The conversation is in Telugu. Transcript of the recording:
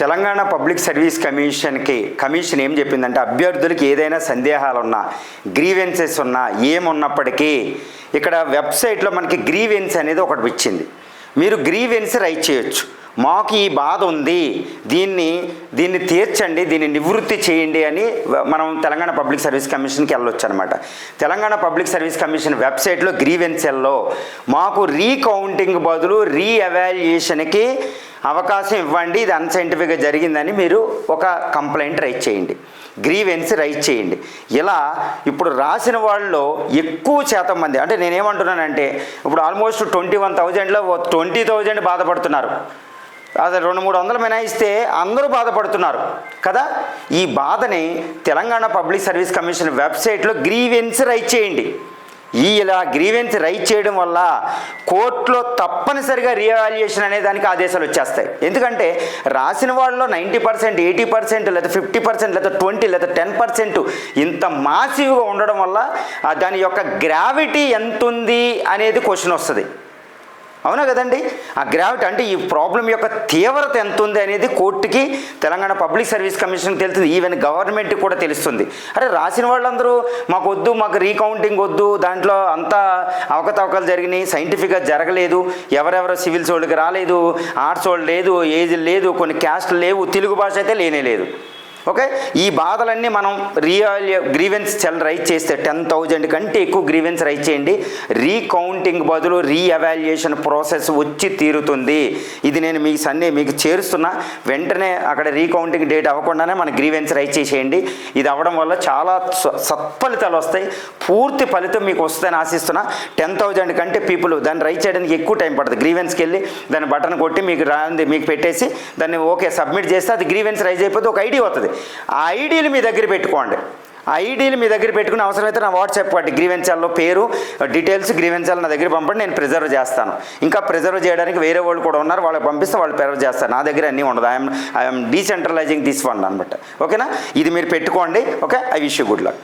తెలంగాణ పబ్లిక్ సర్వీస్ కమిషన్ ఏం చెప్పిందంటే, అభ్యర్థులకి ఏదైనా సందేహాలున్నా, గ్రీవెన్సెస్ ఉన్నా, ఏమున్నప్పటికీ ఇక్కడ వెబ్సైట్లో మనకి గ్రీవెన్స్ అనేది ఒకటి ఇచ్చింది. మీరు గ్రీవెన్స్ రైట్ చేయొచ్చు. మాకు ఈ బాధ ఉంది, దీన్ని తీర్చండి, దీన్ని నివృత్తి చేయండి అని మనం తెలంగాణ పబ్లిక్ సర్వీస్ కమిషన్కి వెళ్ళొచ్చు అనమాట. తెలంగాణ పబ్లిక్ సర్వీస్ కమిషన్ వెబ్సైట్లో గ్రీవెన్సెల్లో మాకు రీకౌంటింగ్ బదులు రీఎవాల్యుయేషన్కి అవకాశం ఇవ్వండి, ఇది అన్సైంటిఫిక్గా జరిగిందని మీరు ఒక కంప్లైంట్ రైట్ చేయండి, గ్రీవెన్స్ రైట్ చేయండి. ఇలా ఇప్పుడు రాసిన వాళ్ళలో ఎక్కువ శాతం మంది, అంటే నేనేమంటున్నానంటే ఇప్పుడు ఆల్మోస్ట్ 21,000లో 20,000 బాధపడుతున్నారు. అది 200-300 మినాయిస్తే అందరూ బాధపడుతున్నారు కదా. ఈ బాధని తెలంగాణ పబ్లిక్ సర్వీస్ కమిషన్ వెబ్సైట్లో గ్రీవెన్స్ రైట్ చేయండి. ఇలా గ్రీవెన్స్ రైట్ చేయడం వల్ల కోర్టులో తప్పనిసరిగా రీఎవాల్యుయేషన్ అనే దానికి ఆదేశాలు వచ్చేస్తాయి. ఎందుకంటే రాసిన వాళ్ళలో 90%, 80% లేదా 50% లేదా 20% లేదా 10% ఇంత మాసివ్గా ఉండడం వల్ల దాని యొక్క గ్రావిటీ ఎంత ఉంది అనేది క్వశ్చన్ వస్తుంది. అవునా కదండి. ఆ గ్రావిటీ అంటే ఈ ప్రాబ్లం యొక్క తీవ్రత ఎంత ఉంది అనేది కోర్టుకి, తెలంగాణ పబ్లిక్ సర్వీస్ కమిషన్కి తెలుస్తుంది, ఈవెన్ గవర్నమెంట్కి కూడా తెలుస్తుంది. అరే రాసిన వాళ్ళందరూ మాకు వద్దు, మాకు రీకౌంటింగ్ వద్దు, దాంట్లో అంతా అవకతవకలు జరిగినాయి, సైంటిఫిక్గా జరగలేదు, ఎవరెవరో సివిల్స్ వాళ్ళకి రాలేదు, ఆర్ట్స్ వాళ్ళు లేదు, ఏజ్ లేదు, కొన్ని క్యాస్ట్లు లేవు, తెలుగు భాష అయితే లేనే లేదు. ఓకే, ఈ బాధలన్నీ మనం గ్రీవెన్స్ రైట్ చేస్తే 10,000 కంటే ఎక్కువ గ్రీవెన్స్ రైట్ చేయండి. రీకౌంటింగ్ బదులు రీఎవాల్యుయేషన్ ప్రాసెస్ వచ్చి తీరుతుంది. ఇది నేను మీకు చేరుస్తున్నా. వెంటనే అక్కడ రీకౌంటింగ్ డేట్ అవ్వకుండానే మన గ్రీవెన్స్ రైట్ చేసేయండి. ఇది అవ్వడం వల్ల చాలా సత్ఫలితాలు వస్తాయి. పూర్తి ఫలితం మీకు వస్తుందని ఆశిస్తున్నా. 10,000 కంటే పీపుల్ దాన్ని రైట్ చేయడానికి ఎక్కువ టైం పడుతుంది. గ్రీవెన్స్కి వెళ్ళి దాన్ని బటన్ కొట్టి మీకు పెట్టేసి దాన్ని ఓకే సబ్మిట్ చేస్తే అది గ్రీవెన్స్ రైజ్ అయిపోతే ఒక ఐడి వస్తుంది. ఆ ఐడీలు మీ దగ్గర పెట్టుకోండి. ఆ ఐడీలు మీ దగ్గర పెట్టుకుని అవసరమైతే నా వాట్సాప్ వాటి గ్రీవెన్సాల్లో పేరు డీటెయిల్స్ గ్రీవెన్సాల్ నా దగ్గర పంపండి, నేను ప్రిజర్వ్ చేస్తాను. ఇంకా ప్రిజర్వ్ చేయడానికి వేరే వాళ్ళు కూడా ఉన్నారు, వాళ్ళకి పంపిస్తే వాళ్ళు ప్రిజర్వ్ చేస్తారు. నా దగ్గర అన్నీ ఉండదు. ఐఎమ్ డీసెంట్రలైజింగ్ దిస్ వన్ అనమాట. ఓకేనా, ఇది మీరు పెట్టుకోండి. Okay, I wish you good luck.